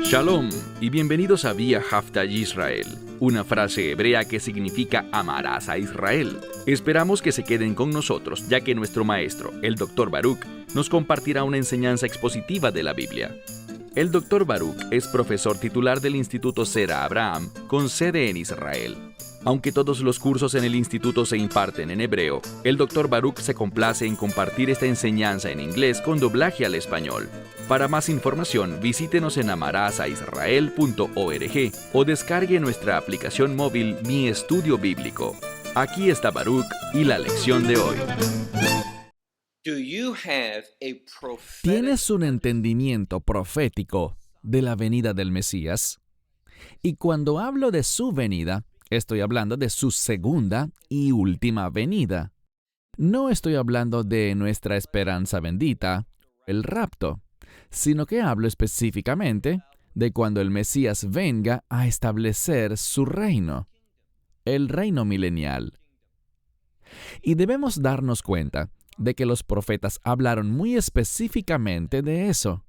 Shalom y bienvenidos a Vía Haftaj Israel, una frase hebrea que significa amarás a Israel. Esperamos que se queden con nosotros, ya que nuestro maestro, el Dr. Baruch, nos compartirá una enseñanza expositiva de la Biblia. El Dr. Baruch es profesor titular del Instituto Zera Abraham, con sede en Israel. Aunque todos los cursos en el instituto se imparten en hebreo, el Dr. Baruch se complace en compartir esta enseñanza en inglés con doblaje al español. Para más información, visítenos en amarasaisrael.org o descargue nuestra aplicación móvil Mi Estudio Bíblico. Aquí está Baruch y la lección de hoy. ¿Tienes un entendimiento profético de la venida del Mesías? Y cuando hablo de su venida, estoy hablando de su segunda y última venida. No estoy hablando de nuestra esperanza bendita, el rapto, sino que hablo específicamente de cuando el Mesías venga a establecer su reino, el reino milenial. Y debemos darnos cuenta de que los profetas hablaron muy específicamente de eso.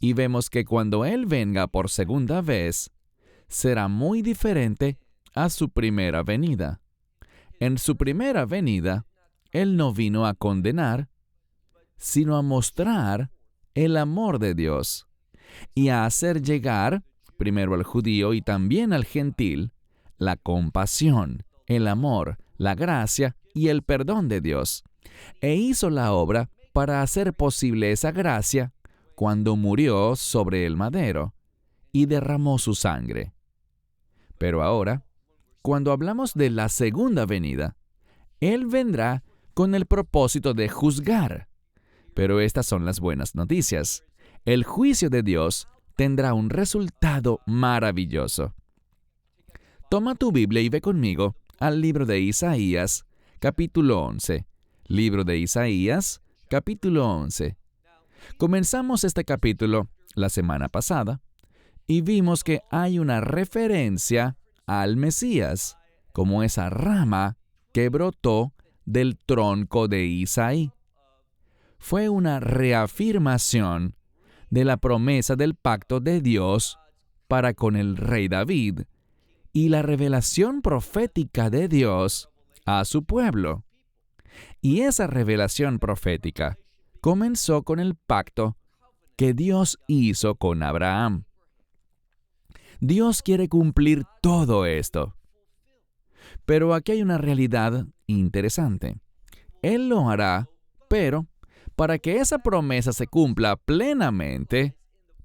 Y vemos que cuando Él venga por segunda vez, será muy diferente a su primera venida. En su primera venida, Él no vino a condenar, sino a mostrar el amor de Dios y a hacer llegar, primero al judío y también al gentil, la compasión, el amor, la gracia y el perdón de Dios. E hizo la obra para hacer posible esa gracia cuando murió sobre el madero y derramó su sangre. Pero ahora, cuando hablamos de la segunda venida, Él vendrá con el propósito de juzgar. Pero estas son las buenas noticias. El juicio de Dios tendrá un resultado maravilloso. Toma tu Biblia y ve conmigo al libro de Isaías, capítulo 11. Libro de Isaías, capítulo 11. Comenzamos este capítulo la semana pasada y vimos que hay una referencia al Mesías, como esa rama que brotó del tronco de Isaí. Fue una reafirmación de la promesa del pacto de Dios para con el rey David y la revelación profética de Dios a su pueblo. Y esa revelación profética comenzó con el pacto que Dios hizo con Abraham. Dios quiere cumplir todo esto. Pero aquí hay una realidad interesante. Él lo hará, pero para que esa promesa se cumpla plenamente,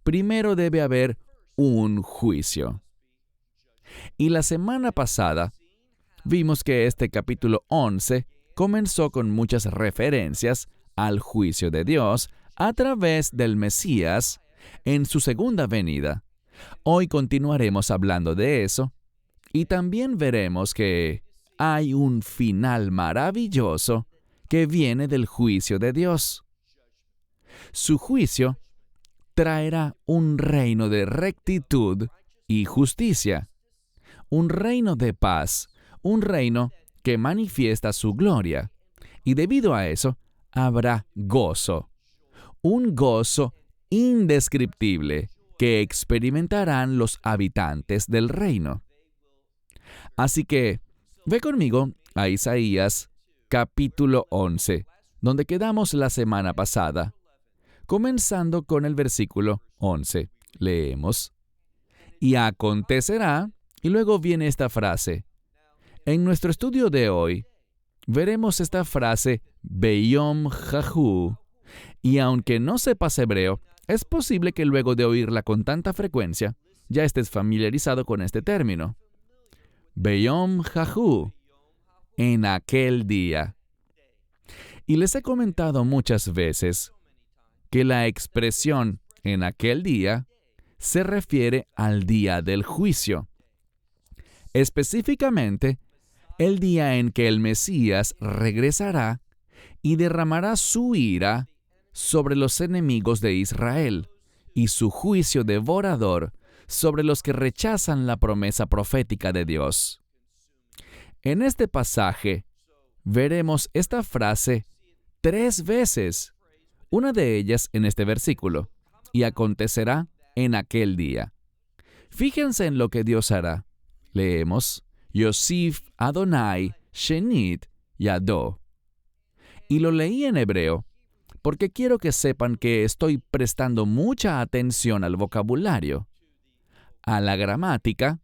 primero debe haber un juicio. Y la semana pasada vimos que este capítulo 11 comenzó con muchas referencias al juicio de Dios a través del Mesías en su segunda venida. Hoy continuaremos hablando de eso y también veremos que hay un final maravilloso que viene del juicio de Dios. Su juicio traerá un reino de rectitud y justicia, un reino de paz, un reino que manifiesta su gloria. Y debido a eso, habrá gozo, un gozo indescriptible que experimentarán los habitantes del reino. Así que, ve conmigo a Isaías capítulo 11, donde quedamos la semana pasada. Comenzando con el versículo 11, leemos: Y acontecerá, y luego viene esta frase. En nuestro estudio de hoy, veremos esta frase, Beyom Jahu, y aunque no sepas hebreo, es posible que luego de oírla con tanta frecuencia, ya estés familiarizado con este término. Beyom Jahu, en aquel día. Y les he comentado muchas veces que la expresión en aquel día se refiere al día del juicio. Específicamente, el día en que el Mesías regresará y derramará su ira sobre los enemigos de Israel y su juicio devorador sobre los que rechazan la promesa profética de Dios. En este pasaje veremos esta frase 3 veces Una de ellas en este versículo, y acontecerá en aquel día. Fíjense en lo que Dios hará. Leemos, Yosif Adonai Shenit Yado. Y lo leí en hebreo, porque quiero que sepan que estoy prestando mucha atención al vocabulario, a la gramática,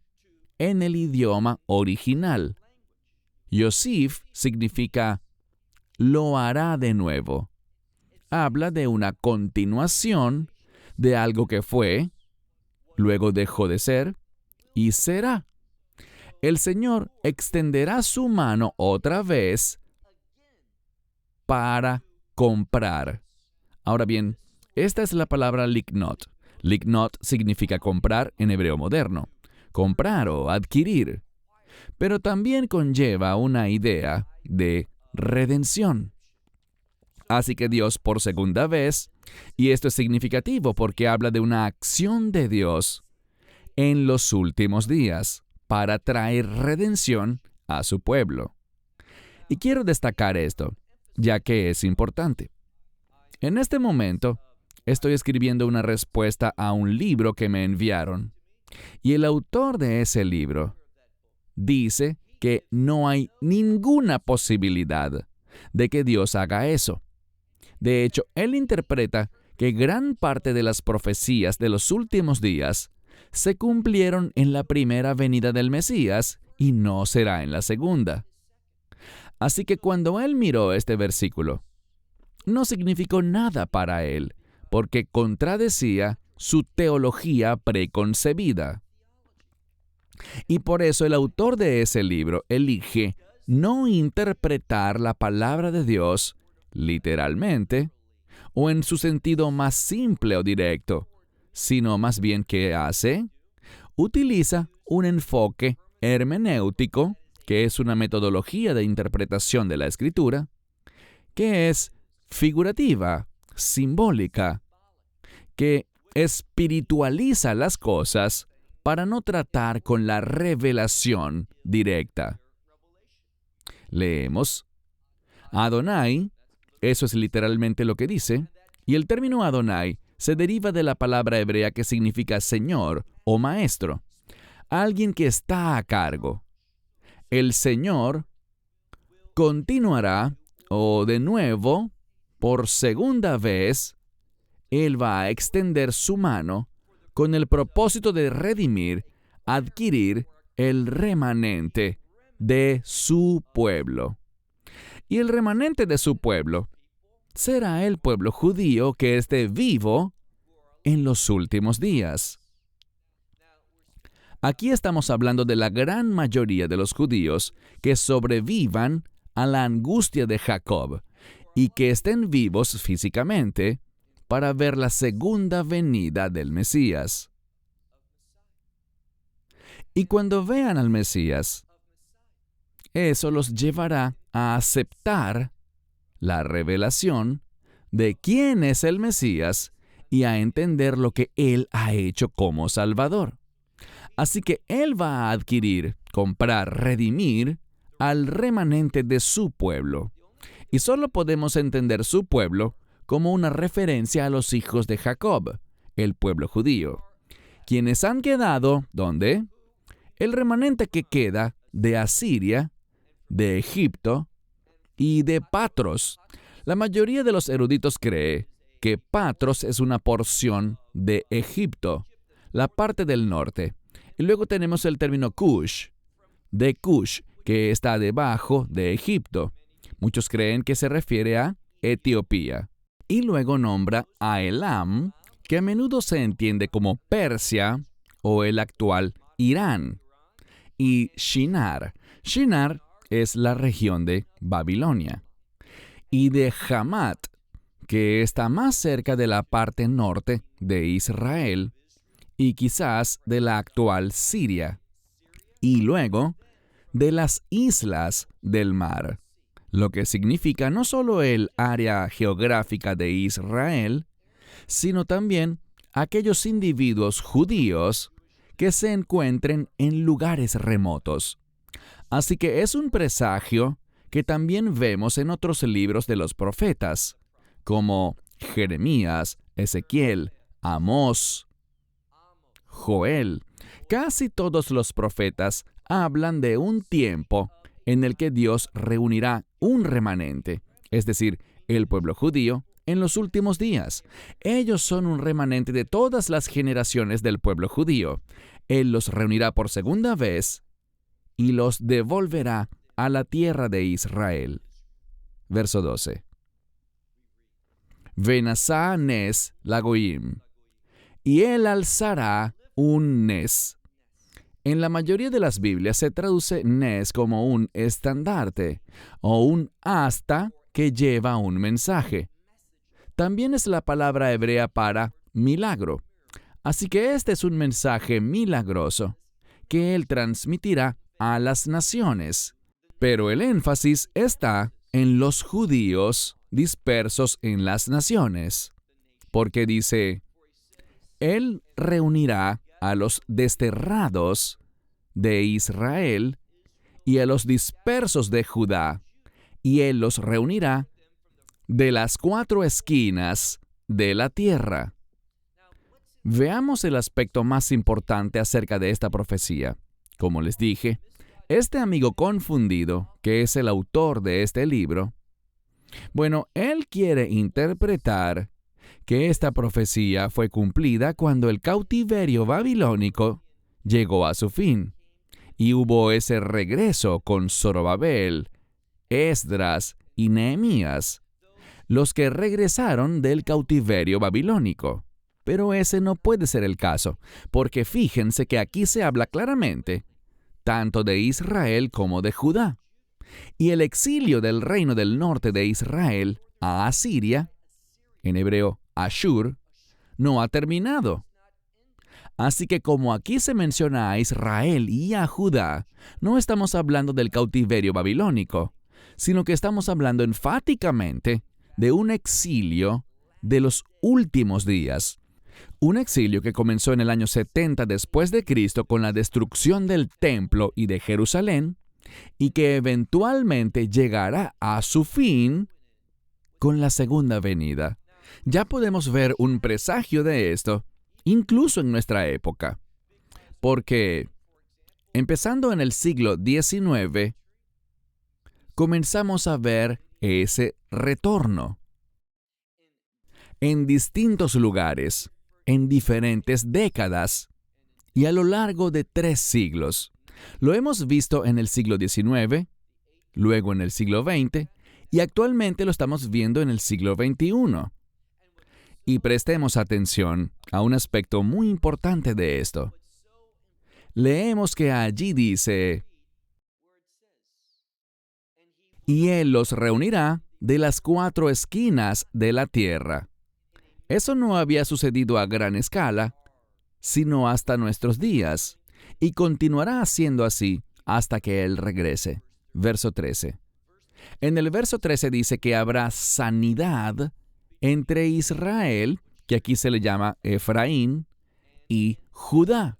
en el idioma original. Yosif significa lo hará de nuevo. Habla de una continuación de algo que fue, luego dejó de ser y será. El Señor extenderá su mano otra vez para comprar. Ahora bien, esta es la palabra liknot. Liknot significa comprar en hebreo moderno, comprar o adquirir, pero también conlleva una idea de redención. Así que Dios por segunda vez, y esto es significativo porque habla de una acción de Dios en los últimos días para traer redención a su pueblo. Y quiero destacar esto, ya que es importante. En este momento, estoy escribiendo una respuesta a un libro que me enviaron, y el autor de ese libro dice que no hay ninguna posibilidad de que Dios haga eso. De hecho, él interpreta que gran parte de las profecías de los últimos días se cumplieron en la primera venida del Mesías y no será en la segunda. Así que cuando él miró este versículo, no significó nada para él, porque contradecía su teología preconcebida. Y por eso el autor de ese libro elige no interpretar la palabra de Dios literalmente o en su sentido más simple o directo, sino más bien ¿qué hace? Utiliza un enfoque hermenéutico, que es una metodología de interpretación de la Escritura, que es figurativa, simbólica, que espiritualiza las cosas para no tratar con la revelación directa. Leemos, Adonai, eso es literalmente lo que dice, y el término Adonai se deriva de la palabra hebrea que significa Señor o Maestro, alguien que está a cargo. El Señor continuará, o de nuevo, por segunda vez, Él va a extender su mano con el propósito de redimir, adquirir el remanente de su pueblo. Y el remanente de su pueblo será el pueblo judío que esté vivo en los últimos días. Aquí estamos hablando de la gran mayoría de los judíos que sobrevivan a la angustia de Jacob y que estén vivos físicamente para ver la segunda venida del Mesías. Y cuando vean al Mesías, eso los llevará a aceptar la revelación de quién es el Mesías y a entender lo que Él ha hecho como Salvador. Así que Él va a adquirir, comprar, redimir al remanente de su pueblo. Y solo podemos entender su pueblo como una referencia a los hijos de Jacob, el pueblo judío, quienes han quedado, ¿dónde? El remanente que queda de Asiria, de Egipto y de Patros. La mayoría de los eruditos cree que Patros es una porción de Egipto, la parte del norte. Y luego tenemos el término Cush, de Cush, que está debajo de Egipto. Muchos creen que se refiere a Etiopía. Y luego nombra a Elam, que a menudo se entiende como Persia o el actual Irán. Y Shinar. Shinar es la región de Babilonia. Y de Hamat, que está más cerca de la parte norte de Israel y quizás de la actual Siria. Y luego de las islas del mar, lo que significa no solo el área geográfica de Israel, sino también aquellos individuos judíos que se encuentren en lugares remotos. Así que es un presagio que también vemos en otros libros de los profetas, como Jeremías, Ezequiel, Amós, Joel. Casi todos los profetas hablan de un tiempo en el que Dios reunirá un remanente, es decir, el pueblo judío, en los últimos días. Ellos son un remanente de todas las generaciones del pueblo judío. Él los reunirá por segunda vez y los devolverá a la tierra de Israel. Verso 12. Venasá Nes Lagoim, y él alzará un Nes. En la mayoría de las Biblias se traduce Nes como un estandarte o un asta que lleva un mensaje. También es la palabra hebrea para milagro. Así que este es un mensaje milagroso que él transmitirá a las naciones. Pero el énfasis está en los judíos dispersos en las naciones, porque dice, él reunirá a los desterrados de Israel y a los dispersos de Judá, y él los reunirá de las 4 esquinas de la tierra. Veamos el aspecto más importante acerca de esta profecía. Como les dije, este amigo confundido, que es el autor de este libro, bueno, él quiere interpretar que esta profecía fue cumplida cuando el cautiverio babilónico llegó a su fin, y hubo ese regreso con Zorobabel, Esdras y Nehemías, los que regresaron del cautiverio babilónico. Pero ese no puede ser el caso, porque fíjense que aquí se habla claramente tanto de Israel como de Judá. Y el exilio del reino del norte de Israel a Asiria, en hebreo Ashur, no ha terminado. Así que como aquí se menciona a Israel y a Judá, no estamos hablando del cautiverio babilónico, sino que estamos hablando enfáticamente de un exilio de los últimos días. Un exilio que comenzó en el año 70 después de Cristo con la destrucción del templo y de Jerusalén, y que eventualmente llegará a su fin con la segunda venida. Ya podemos ver un presagio de esto, incluso en nuestra época, porque empezando en el siglo XIX, comenzamos a ver ese retorno en distintos lugares, en diferentes décadas y a lo largo de 3 siglos. Lo hemos visto en el siglo XIX, luego en el siglo XX y actualmente lo estamos viendo en el siglo XXI. Y prestemos atención a un aspecto muy importante de esto. Leemos que allí dice, y él los reunirá de las 4 esquinas de la tierra. Eso no había sucedido a gran escala, sino hasta nuestros días, y continuará siendo así hasta que Él regrese. Verso 13. En el verso 13 dice que habrá sanidad entre Israel, que aquí se le llama Efraín, y Judá.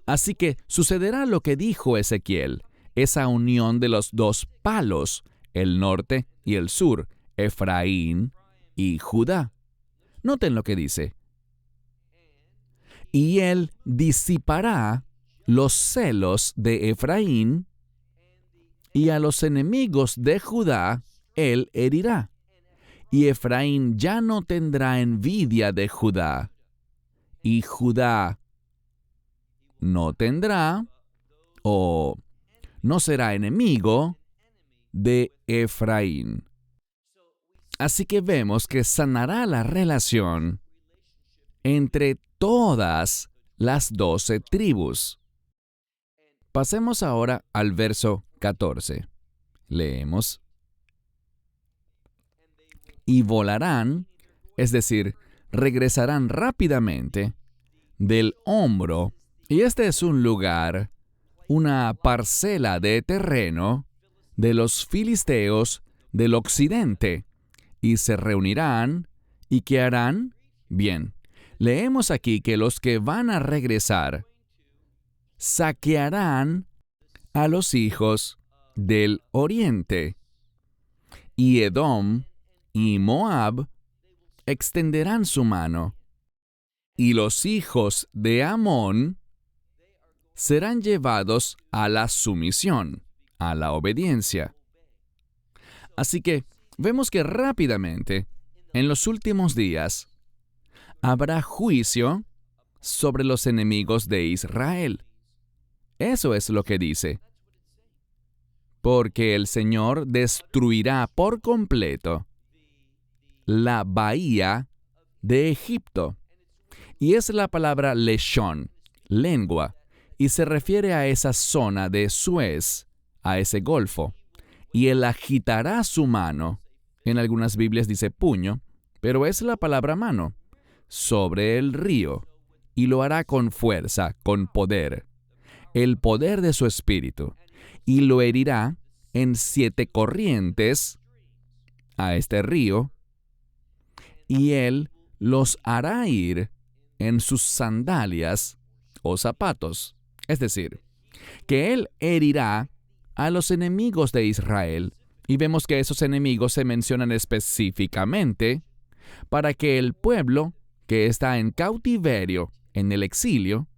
Así que sucederá lo que dijo Ezequiel, esa unión de los 2 palos, el norte y el sur, Efraín y Judá. Noten lo que dice. Y él disipará los celos de Efraín, y a los enemigos de Judá él herirá. Y Efraín ya no tendrá envidia de Judá, y Judá no tendrá o no será enemigo de Efraín. Así que vemos que sanará la relación entre todas las 12 tribus. Pasemos ahora al verso 14. Leemos. Y volarán, es decir, regresarán rápidamente del hombro, y este es un lugar, una parcela de terreno de los filisteos del occidente, y se reunirán, ¿y qué harán? Bien, leemos aquí que los que van a regresar saquearán a los hijos del oriente, y Edom y Moab extenderán su mano, y los hijos de Amón serán llevados a la sumisión, a la obediencia. Así que vemos que rápidamente, en los últimos días, habrá juicio sobre los enemigos de Israel. Eso es lo que dice. Porque el Señor destruirá por completo la bahía de Egipto. Y es la palabra leshon, lengua, y se refiere a esa zona de Suez, a ese golfo. Y él agitará su mano, en algunas Biblias dice puño, pero es la palabra mano, sobre el río, y lo hará con fuerza, con poder, el poder de su espíritu, y lo herirá en 7 corrientes a este río, y él los hará ir en sus sandalias o zapatos. Es decir, que él herirá a los enemigos de Israel, y vemos que esos enemigos se mencionan específicamente para que el pueblo que está en cautiverio, en el exilio,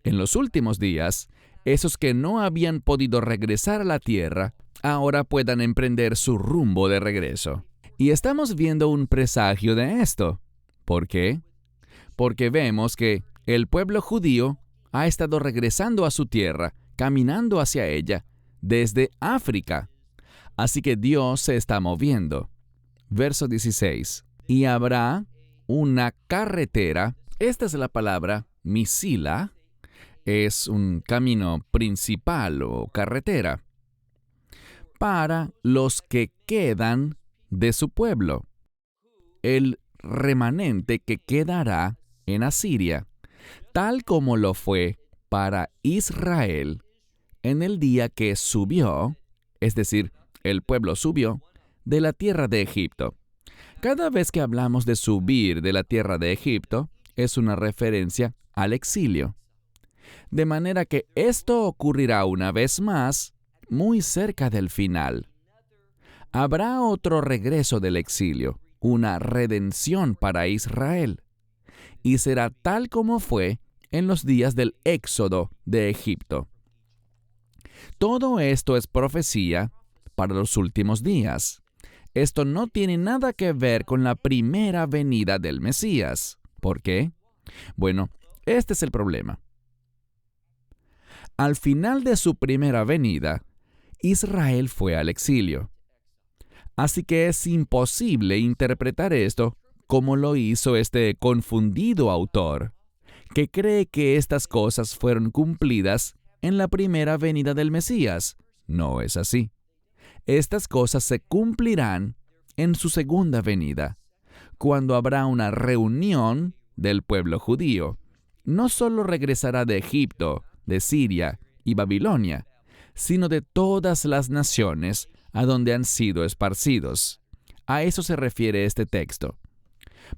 en los últimos días, esos que no habían podido regresar a la tierra, ahora puedan emprender su rumbo de regreso. Y estamos viendo un presagio de esto. ¿Por qué? Porque vemos que el pueblo judío ha estado regresando a su tierra, caminando hacia ella, desde África. Así que Dios se está moviendo. Verso 16. Y habrá una carretera. Esta es la palabra misila. Es un camino principal o carretera para los que quedan de su pueblo, el remanente que quedará en Asiria, tal como lo fue para Israel en el día que subió, es decir, el pueblo subió de la tierra de Egipto. Cada vez que hablamos de subir de la tierra de Egipto, es una referencia al exilio. De manera que esto ocurrirá una vez más, muy cerca del final. Habrá otro regreso del exilio, una redención para Israel, y será tal como fue en los días del éxodo de Egipto. Todo esto es profecía para los últimos días. Esto no tiene nada que ver con la primera venida del Mesías. ¿Por qué? Bueno, este es el problema. Al final de su primera venida, Israel fue al exilio. Así que es imposible interpretar esto como lo hizo este confundido autor, que cree que estas cosas fueron cumplidas en la primera venida del Mesías. No es así. Estas cosas se cumplirán en su segunda venida, cuando habrá una reunión del pueblo judío. No solo regresará de Egipto, de Siria y Babilonia, sino de todas las naciones a donde han sido esparcidos. A eso se refiere este texto.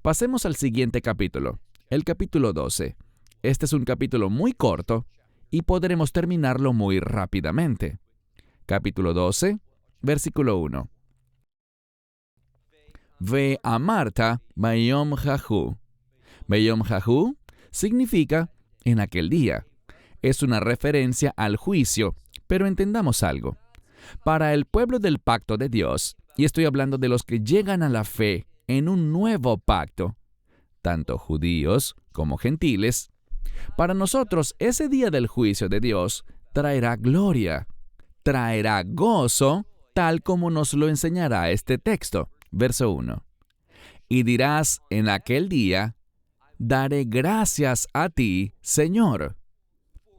Pasemos al siguiente capítulo, el capítulo 12. Este es un capítulo muy corto y podremos terminarlo muy rápidamente. Capítulo 12, versículo 1. Ve a Marta Bayom Jahu. Bayom Jahu significa en aquel día. Es una referencia al juicio, pero entendamos algo. Para el pueblo del pacto de Dios, y estoy hablando de los que llegan a la fe en un nuevo pacto, tanto judíos como gentiles, para nosotros ese día del juicio de Dios traerá gloria, traerá gozo, tal como nos lo enseñará este texto. Verso 1. Y dirás en aquel día, daré gracias a ti, Señor,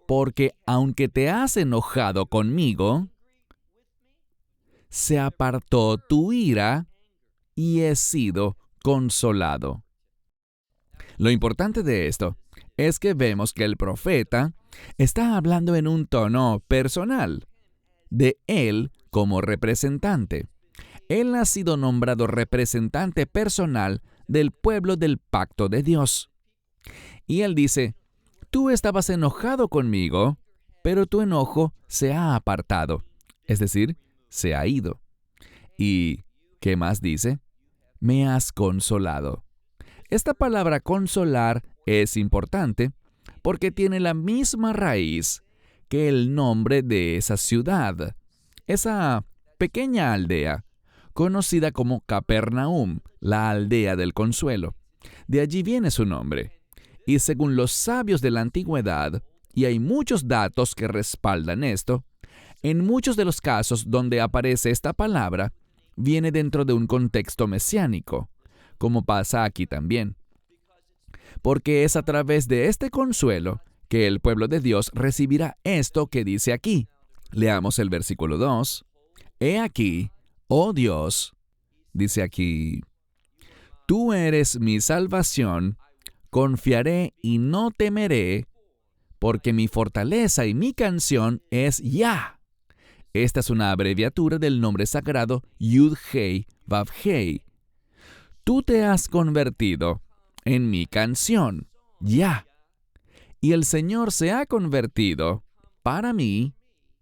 porque aunque te has enojado conmigo, se apartó tu ira y he sido consolado. Lo importante de esto es que vemos que el profeta está hablando en un tono personal, de él como representante. Él ha sido nombrado representante personal del pueblo del pacto de Dios. Y él dice, tú estabas enojado conmigo, pero tu enojo se ha apartado, es decir, se ha ido. ¿Y qué más dice? Me has consolado. Esta palabra consolar es importante porque tiene la misma raíz que el nombre de esa ciudad, esa pequeña aldea, conocida como Capernaum, la aldea del consuelo. De allí viene su nombre. Y según los sabios de la antigüedad, y hay muchos datos que respaldan esto, en muchos de los casos donde aparece esta palabra, viene dentro de un contexto mesiánico, como pasa aquí también. Porque es a través de este consuelo que el pueblo de Dios recibirá esto que dice aquí. Leamos el versículo 2. He aquí, oh Dios, dice aquí, tú eres mi salvación, confiaré y no temeré, porque mi fortaleza y mi canción es Yah. Esta es una abreviatura del nombre sagrado Yud-Hei Vav-Hei. Tú te has convertido en mi canción, Yah. Y el Señor se ha convertido, para mí,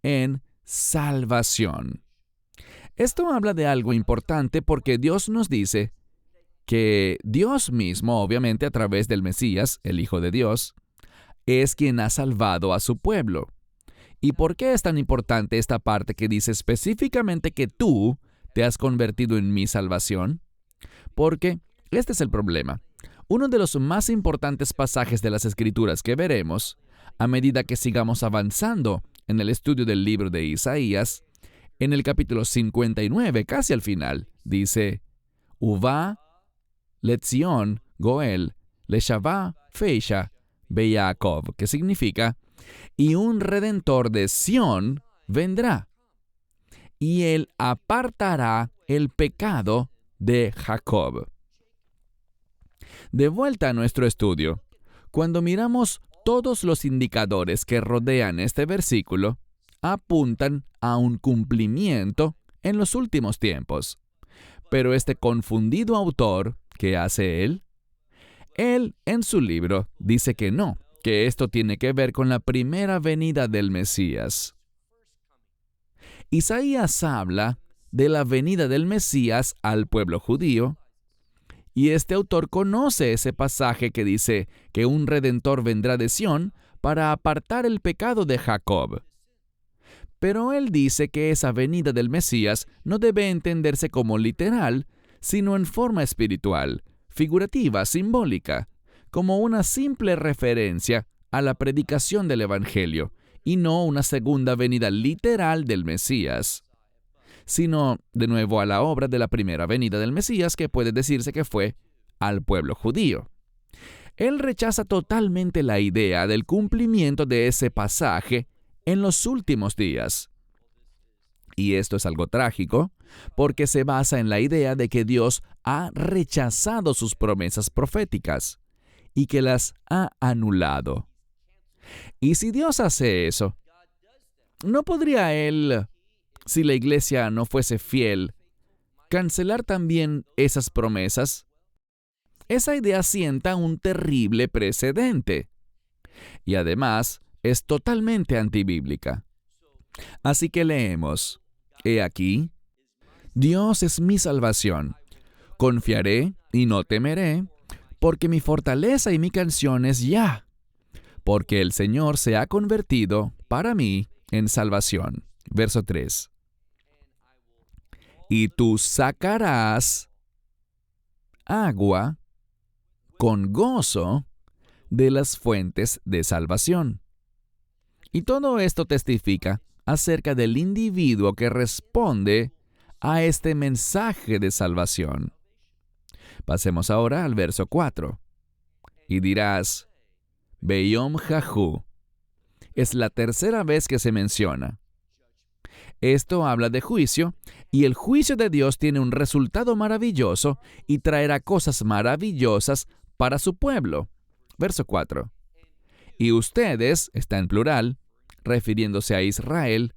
en salvación. Esto habla de algo importante porque Dios nos dice que Dios mismo, obviamente a través del Mesías, el Hijo de Dios, es quien ha salvado a su pueblo. ¿Y por qué es tan importante esta parte que dice específicamente que tú te has convertido en mi salvación? Porque este es el problema. Uno de los más importantes pasajes de las Escrituras que veremos, a medida que sigamos avanzando en el estudio del libro de Isaías, en el capítulo 59, casi al final, dice, Uva, Letzion, Goel, Leshavá, Feisha, Beyaakov, que significa, y un Redentor de Sión vendrá, y él apartará el pecado de Jacob. De vuelta a nuestro estudio, cuando miramos todos los indicadores que rodean este versículo, apuntan a un cumplimiento en los últimos tiempos. Pero este confundido autor, ¿qué hace él? Él, en su libro, dice que no, que esto tiene que ver con la primera venida del Mesías. Isaías habla de la venida del Mesías al pueblo judío, y este autor conoce ese pasaje que dice que un Redentor vendrá de Sión para apartar el pecado de Jacob. Pero él dice que esa venida del Mesías no debe entenderse como literal, sino en forma espiritual, figurativa, simbólica, como una simple referencia a la predicación del Evangelio, y no una segunda venida literal del Mesías, sino, de nuevo, a la obra de la primera venida del Mesías, que puede decirse que fue al pueblo judío. Él rechaza totalmente la idea del cumplimiento de ese pasaje en los últimos días. Y esto es algo trágico, porque se basa en la idea de que Dios ha rechazado sus promesas proféticas y que las ha anulado. Y si Dios hace eso, ¿no podría Él, si la iglesia no fuese fiel, cancelar también esas promesas? Esa idea sienta un terrible precedente. Y además, es totalmente antibíblica. Así que leemos, he aquí, Dios es mi salvación. Confiaré y no temeré, porque mi fortaleza y mi canción es Yah, porque el Señor se ha convertido para mí en salvación. Verso 3. Y tú sacarás agua con gozo de las fuentes de salvación. Y todo esto testifica acerca del individuo que responde a este mensaje de salvación. Pasemos ahora al verso 4. Y dirás, Beyom Jahu. Es la tercera vez que se menciona. Esto habla de juicio, y el juicio de Dios tiene un resultado maravilloso y traerá cosas maravillosas para su pueblo. Verso 4. Y ustedes, está en plural, refiriéndose a Israel,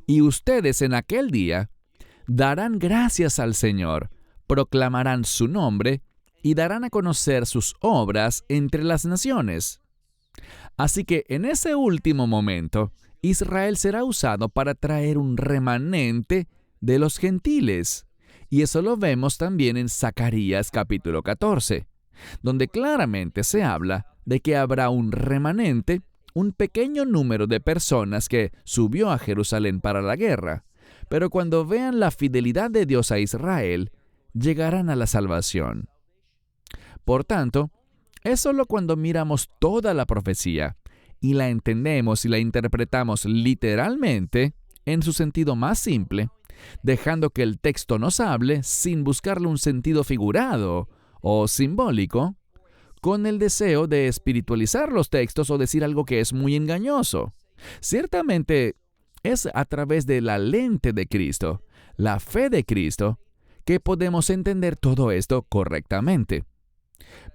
y ustedes en aquel día darán gracias al Señor, proclamarán su nombre y darán a conocer sus obras entre las naciones. Así que en ese último momento, Israel será usado para traer un remanente de los gentiles. Y eso lo vemos también en Zacarías capítulo 14. donde claramente se habla de que habrá un remanente, un pequeño número de personas que subió a Jerusalén para la guerra, pero cuando vean la fidelidad de Dios a Israel, llegarán a la salvación. Por tanto, es solo cuando miramos toda la profecía y la entendemos y la interpretamos literalmente en su sentido más simple, dejando que el texto nos hable sin buscarle un sentido figurado o simbólico, con el deseo de espiritualizar los textos o decir algo que es muy engañoso. Ciertamente, es a través de la lente de Cristo, la fe de Cristo, que podemos entender todo esto correctamente.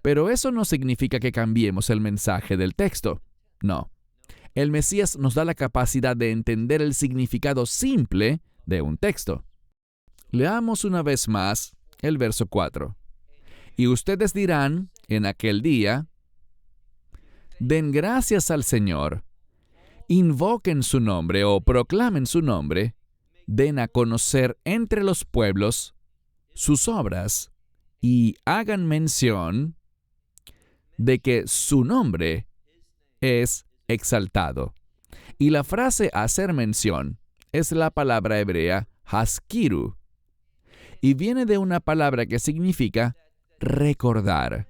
Pero eso no significa que cambiemos el mensaje del texto. No. El Mesías nos da la capacidad de entender el significado simple de un texto. Leamos una vez más el verso 4. Y ustedes dirán en aquel día, den gracias al Señor, invoquen su nombre o proclamen su nombre, den a conocer entre los pueblos sus obras y hagan mención de que su nombre es exaltado. Y la frase hacer mención es la palabra hebrea haskiru, y viene de una palabra que significa recordar.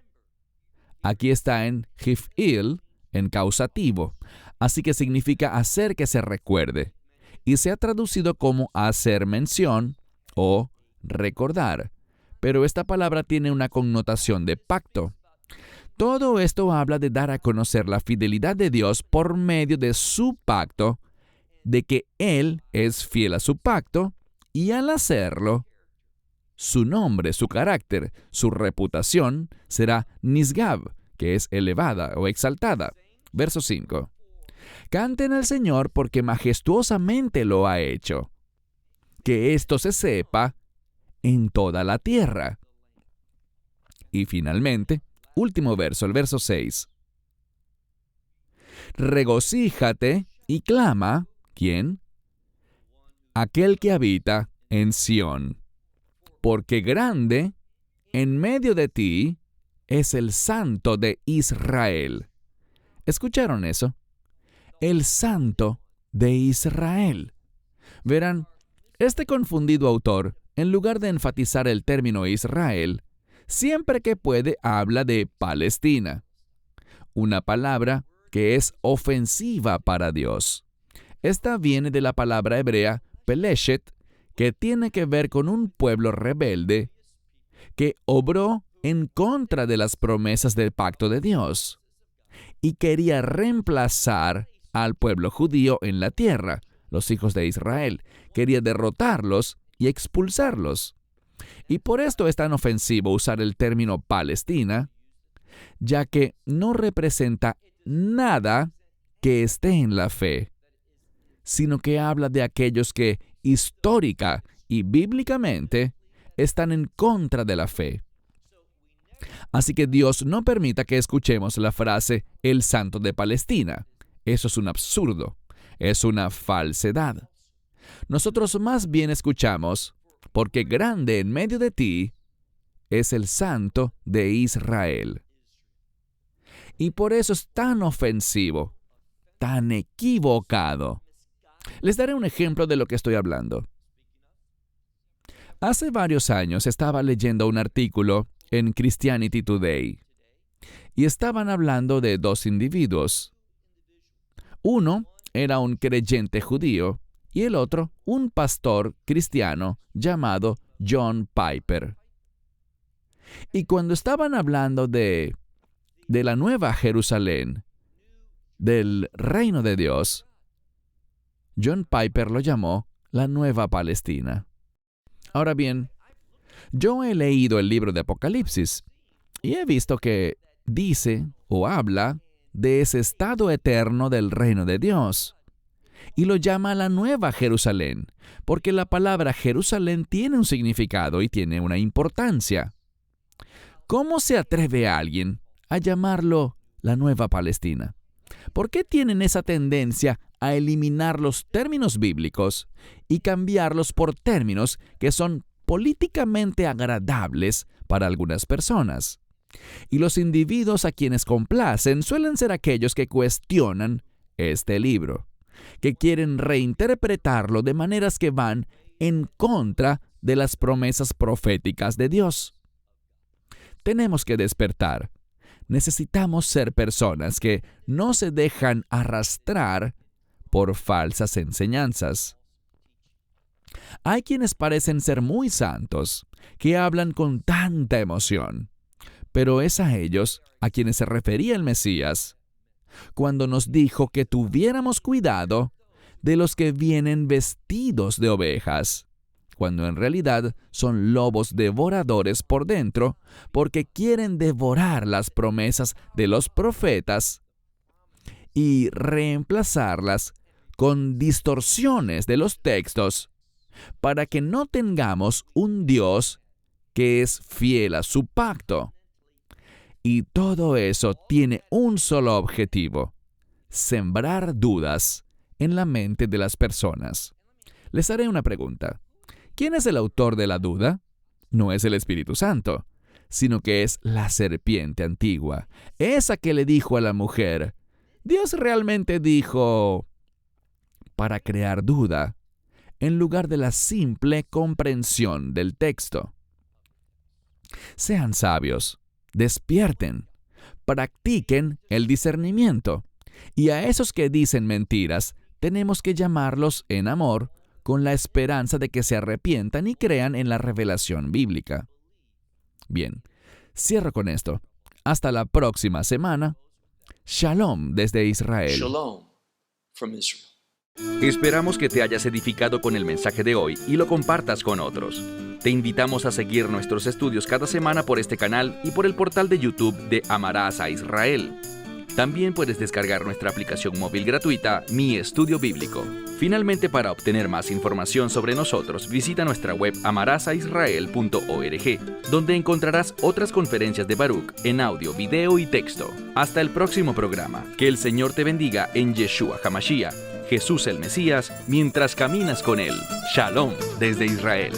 Aquí está en hif'il, en causativo, así que significa hacer que se recuerde, y se ha traducido como hacer mención o recordar, pero esta palabra tiene una connotación de pacto. Todo esto habla de dar a conocer la fidelidad de Dios por medio de su pacto, de que Él es fiel a su pacto, y al hacerlo, su nombre, su carácter, su reputación será Nisgab, que es elevada o exaltada. Verso 5. Canten al Señor porque majestuosamente lo ha hecho. Que esto se sepa en toda la tierra. Y finalmente, último verso, el verso 6. Regocíjate y clama, ¿quién? Aquel que habita en Sión. Porque grande en medio de ti es el Santo de Israel. ¿Escucharon eso? El Santo de Israel. Verán, este confundido autor, en lugar de enfatizar el término Israel, siempre que puede habla de Palestina, una palabra que es ofensiva para Dios. Esta viene de la palabra hebrea peleshet, que tiene que ver con un pueblo rebelde que obró en contra de las promesas del pacto de Dios y quería reemplazar al pueblo judío en la tierra, los hijos de Israel. Quería derrotarlos y expulsarlos. Y por esto es tan ofensivo usar el término Palestina, ya que no representa nada que esté en la fe, sino que habla de aquellos que histórica y bíblicamente están en contra de la fe. Así que Dios no permita que escuchemos la frase el Santo de Palestina. Eso es un absurdo, es una falsedad. Nosotros más bien escuchamos, porque grande en medio de ti es el Santo de Israel. Y por eso es tan ofensivo, tan equivocado. Les daré un ejemplo de lo que estoy hablando. Hace varios años estaba leyendo un artículo en Christianity Today y estaban hablando de dos individuos. Uno era un creyente judío y el otro un pastor cristiano llamado John Piper. Y cuando estaban hablando de la Nueva Jerusalén, del reino de Dios, John Piper lo llamó la Nueva Palestina. Ahora bien, yo he leído el libro de Apocalipsis y he visto que dice o habla de ese estado eterno del reino de Dios y lo llama la Nueva Jerusalén, porque la palabra Jerusalén tiene un significado y tiene una importancia. ¿Cómo se atreve alguien a llamarlo la Nueva Palestina? ¿Por qué tienen esa tendencia a eliminar los términos bíblicos y cambiarlos por términos que son políticamente agradables para algunas personas? Y los individuos a quienes complacen suelen ser aquellos que cuestionan este libro, que quieren reinterpretarlo de maneras que van en contra de las promesas proféticas de Dios. Tenemos que despertar. Necesitamos ser personas que no se dejan arrastrar por falsas enseñanzas. Hay quienes parecen ser muy santos, que hablan con tanta emoción, pero es a ellos a quienes se refería el Mesías cuando nos dijo que tuviéramos cuidado de los que vienen vestidos de ovejas, cuando en realidad son lobos devoradores por dentro, porque quieren devorar las promesas de los profetas y reemplazarlas con distorsiones de los textos, para que no tengamos un Dios que es fiel a su pacto. Y todo eso tiene un solo objetivo: sembrar dudas en la mente de las personas. Les haré una pregunta. ¿Quién es el autor de la duda? No es el Espíritu Santo, sino que es la serpiente antigua, esa que le dijo a la mujer: Dios realmente dijo, para crear duda, en lugar de la simple comprensión del texto. Sean sabios, despierten, practiquen el discernimiento, y a esos que dicen mentiras tenemos que llamarlos en amor, con la esperanza de que se arrepientan y crean en la revelación bíblica. Bien, cierro con esto. Hasta la próxima semana. Shalom desde Israel. Shalom from Israel. Esperamos que te hayas edificado con el mensaje de hoy y lo compartas con otros. Te invitamos a seguir nuestros estudios cada semana por este canal y por el portal de YouTube de Amarás a Israel. También puedes descargar nuestra aplicación móvil gratuita, Mi Estudio Bíblico. Finalmente, para obtener más información sobre nosotros, visita nuestra web amarasaisrael.org, donde encontrarás otras conferencias de Baruch en audio, video y texto. Hasta el próximo programa. Que el Señor te bendiga en Yeshua HaMashiach, Jesús el Mesías, mientras caminas con Él. Shalom desde Israel.